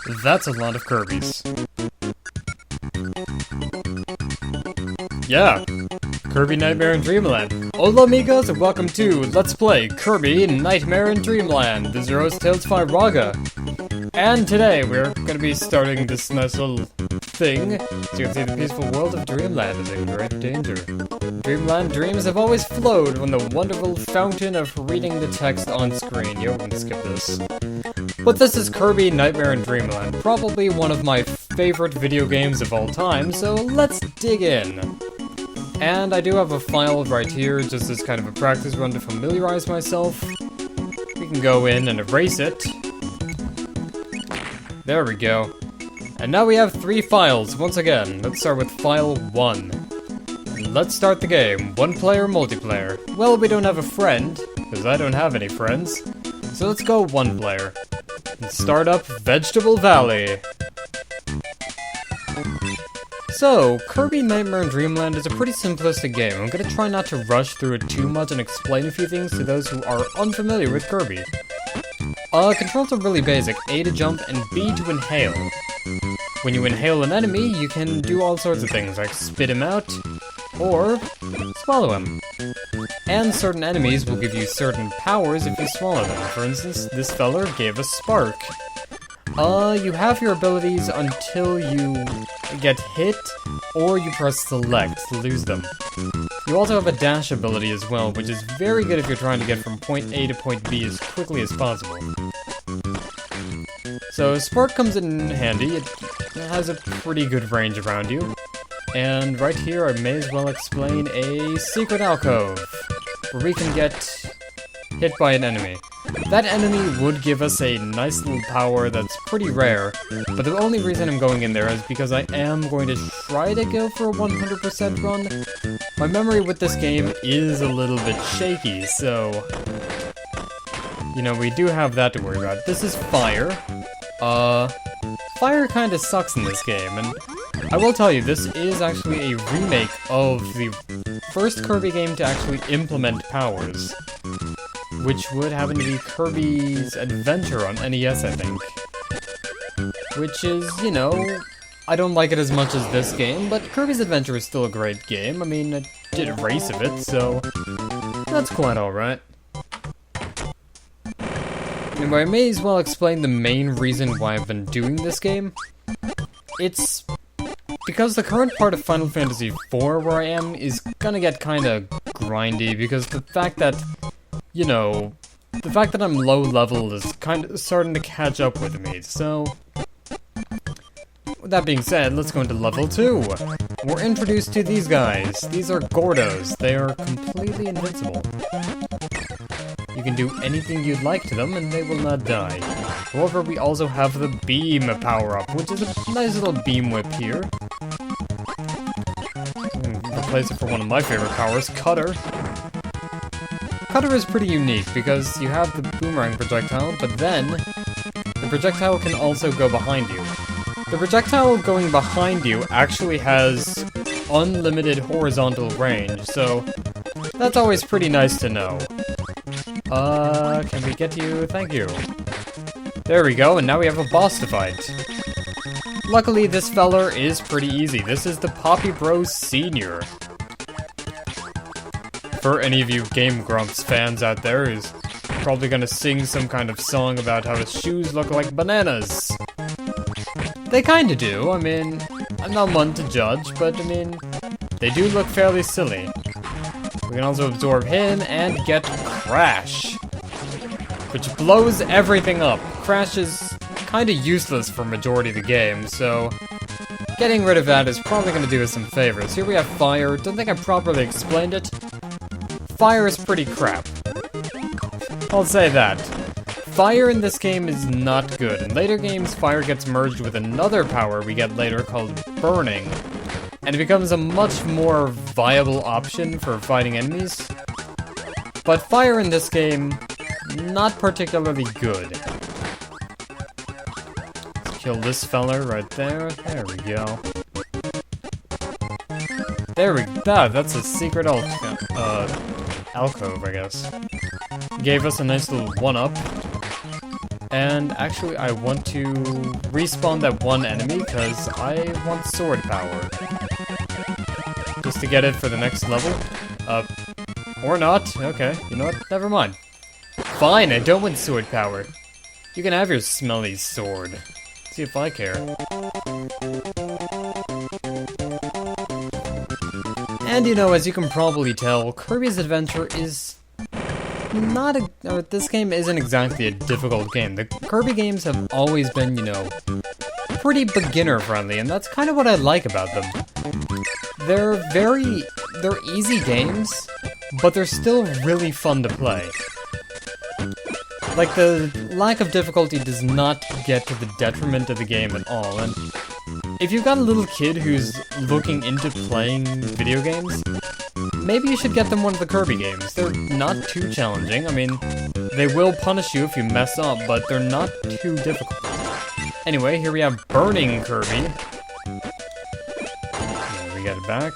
That's a lot of Kirby's. Yeah, Kirby Nightmare in Dreamland. Hola amigos and welcome to Let's Play Kirby Nightmare in Dreamland. This is your host Tails5 Raga. And today we're gonna be starting this nice little thing. So you can see the peaceful world of Dreamland is in great danger. Dreamland dreams have always flowed from the wonderful fountain of reading the text on screen. Yo, we can skip this. But this is Kirby Nightmare in Dreamland, probably one of my favorite video games of all time, so let's dig in. And I do have a file right here, just as kind of a practice run to familiarize myself. We can go in and erase it. There we go. And now we have 3 files, once again. Let's start with file 1. Let's start the game. 1-player multiplayer. Well, we don't have a friend, because I don't have any friends. So let's go 1-player. And start up Vegetable Valley. So, Kirby Nightmare in Dreamland is a pretty simplistic game. I'm gonna try not to rush through it too much and explain a few things to those who are unfamiliar with Kirby. Controls are really basic. A to jump and B to inhale. When you inhale an enemy, you can do all sorts of things, like spit him out, or swallow him. And certain enemies will give you certain powers if you swallow them. For instance, this feller gave a spark. You have your abilities until you get hit, or you press select to lose them. You also have a dash ability as well, which is very good if you're trying to get from point A to point B as quickly as possible. So, Spark comes in handy. It has a pretty good range around you. And right here, I may as well explain a secret alcove, where we can get hit by an enemy. That enemy would give us a nice little power that's pretty rare, but the only reason I'm going in there is because I am going to try to go for a 100% run. My memory with this game is a little bit shaky, so you know, we do have that to worry about. This is fire. Fire kinda sucks in this game, and I will tell you, this is actually a remake of the first Kirby game to actually implement powers, which would happen to be Kirby's Adventure on NES, I think. Which is, you know, I don't like it as much as this game, but Kirby's Adventure is still a great game. I mean, I did a race of it, so that's quite alright. Anyway, I may as well explain the main reason why I've been doing this game. It's because the current part of Final Fantasy IV where I am is gonna get kinda grindy, because the fact that, you know, the fact that I'm low level is kind of starting to catch up with me, so with that being said, let's go into level 2. We're introduced to these guys. These are Gordos. They are completely invincible. You can do anything you'd like to them and they will not die. However, we also have the beam power-up, which is a nice little beam whip here. Replace it for one of my favorite powers, Cutter. Cutter is pretty unique because you have the boomerang projectile, but then the projectile can also go behind you. The projectile going behind you actually has unlimited horizontal range, so that's always pretty nice to know. Can we get you? Thank you. There we go, and now we have a boss to fight. Luckily, this feller is pretty easy. This is the Poppy Bros Senior. For any of you Game Grumps fans out there who's probably gonna sing some kind of song about how his shoes look like bananas. They kinda do. I mean, I'm not one to judge, but I mean, they do look fairly silly. We can also absorb him and get Crash, which blows everything up. Crash is kinda useless for majority of the game, so getting rid of that is probably gonna do us some favors. Here we have Fire. Don't think I properly explained it. Fire is pretty crap. I'll say that. Fire in this game is not good. In later games, Fire gets merged with another power we get later called Burning, and it becomes a much more viable option for fighting enemies. But Fire in this game, not particularly good. Let's kill this fella right there. There we go. There we go. That's a secret alcove, I guess. Gave us a nice little 1-up. And actually, I want to respawn that one enemy because I want sword power. Just to get it for the next level. Or not. Okay, you know what? Never mind. Fine, I don't want sword power. You can have your smelly sword. See if I care. And you know, as you can probably tell, Kirby's Adventure is not this game isn't exactly a difficult game. The Kirby games have always been, you know, pretty beginner friendly, and that's kind of what I like about them. They're easy games, but they're still really fun to play. Like, the lack of difficulty does not get to the detriment of the game at all, and if you've got a little kid who's looking into playing video games, maybe you should get them one of the Kirby games. They're not too challenging. I mean, they will punish you if you mess up, but they're not too difficult. Anyway, here we have Burning Kirby. There we get it back.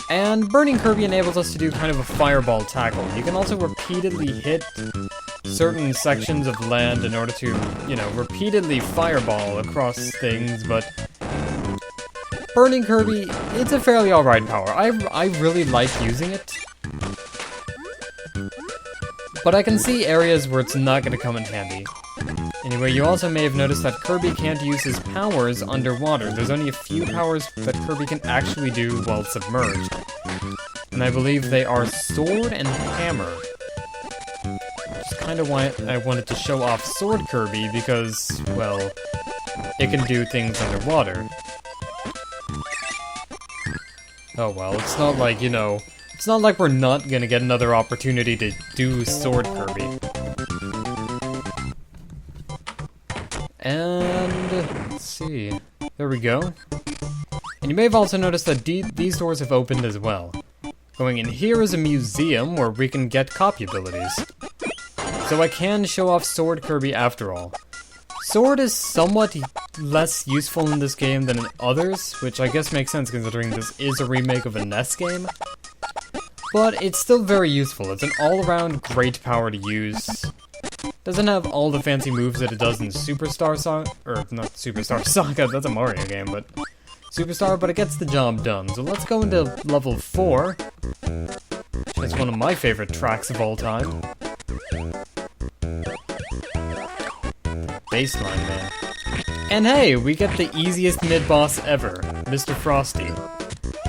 And Burning Kirby enables us to do kind of a fireball tackle. You can also repeatedly hit certain sections of land in order to, you know, repeatedly fireball across things, but Burning Kirby, it's a fairly alright power. I really like using it. But I can see areas where it's not going to come in handy. Anyway, you also may have noticed that Kirby can't use his powers underwater. There's only a few powers that Kirby can actually do while submerged. And I believe they are Sword and Hammer. Which is kind of why I wanted to show off Sword Kirby, because, well, it can do things underwater. Oh well, it's not like, you know, it's not like we're not gonna get another opportunity to do Sword Kirby. And, let's see, there we go. And you may have also noticed that these doors have opened as well. Going in here is a museum where we can get copy abilities. So I can show off Sword Kirby after all. Sword is somewhat less useful in this game than in others, which I guess makes sense considering this is a remake of a NES game. But it's still very useful. It's an all-around great power to use. Doesn't have all the fancy moves that it does in Superstar Saga, or not Superstar Saga, that's a Mario game, but Superstar, but it gets the job done. So let's go into level 4. It's one of my favorite tracks of all time. Baseline, man. And hey, we get the easiest mid-boss ever, Mr. Frosty,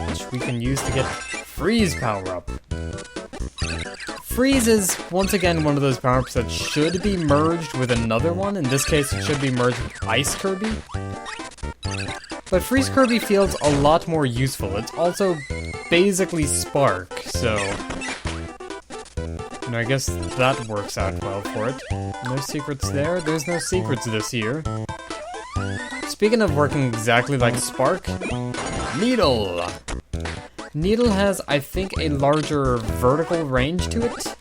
which we can use to get Freeze power-up. Freeze is, once again, one of those power-ups that should be merged with another one. In this case, it should be merged with Ice Kirby. But Freeze Kirby feels a lot more useful. It's also basically Spark, so and I guess that works out well for it. No secrets there. There's no secrets this year. Speaking of working exactly like Spark, Needle! Needle has, I think, a larger vertical range to it,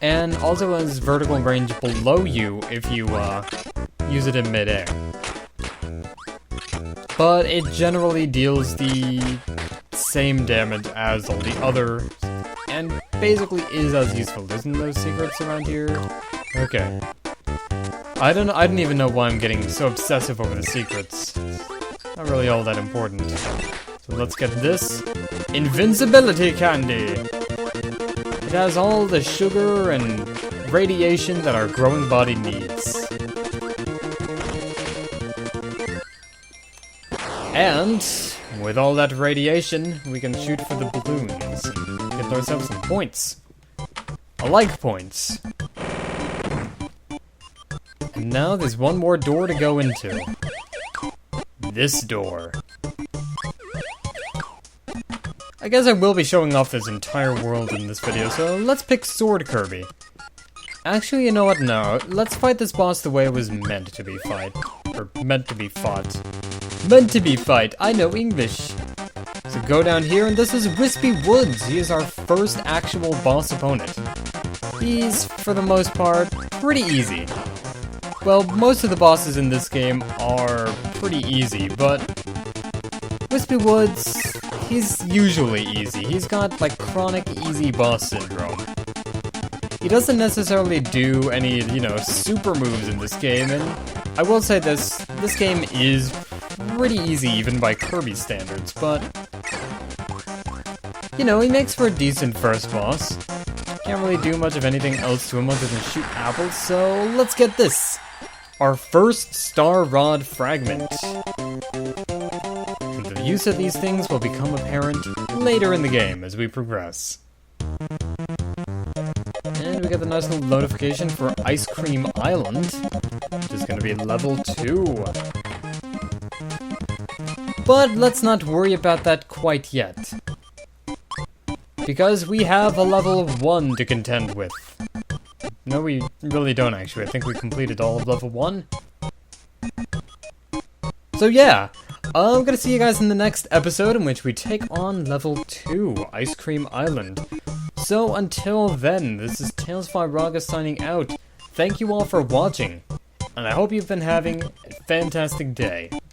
and also has vertical range below you if you use it in midair. But it generally deals the same damage as all the others, and basically is as useful. There's no secrets around here. Okay. I didn't even know why I'm getting so obsessive over the secrets. Not really all that important. So let's get this. Invincibility Candy! It has all the sugar and radiation that our growing body needs. And with all that radiation, we can shoot for the balloons and get ourselves some points. I like points. And now there's one more door to go into. This door. I guess I will be showing off this entire world in this video, so let's pick Sword Kirby. Actually, you know what? No. Let's fight this boss the way it was meant to be fight. Or meant to be fought. Meant to be fight. I know English. So go down here, and this is Wispy Woods. He is our first actual boss opponent. He's, for the most part, pretty easy. Well, most of the bosses in this game are pretty easy, but Wispy Woods, he's usually easy. He's got, like, chronic easy boss syndrome. He doesn't necessarily do any, super moves in this game, and I will say this game is pretty easy even by Kirby standards, but, he makes for a decent first boss. Can't really do much of anything else to him other than shoot apples, so let's get this! Our first Star Rod fragment. The use of these things will become apparent later in the game as we progress. And we get the nice little notification for Ice Cream Island, which is going to be level 2. But let's not worry about that quite yet, because we have a level 1 to contend with. No, we really don't actually. I think we completed all of level 1. So yeah, I'm gonna see you guys in the next episode in which we take on level 2, Ice Cream Island. So until then, this is Tails5Raga signing out. Thank you all for watching, and I hope you've been having a fantastic day.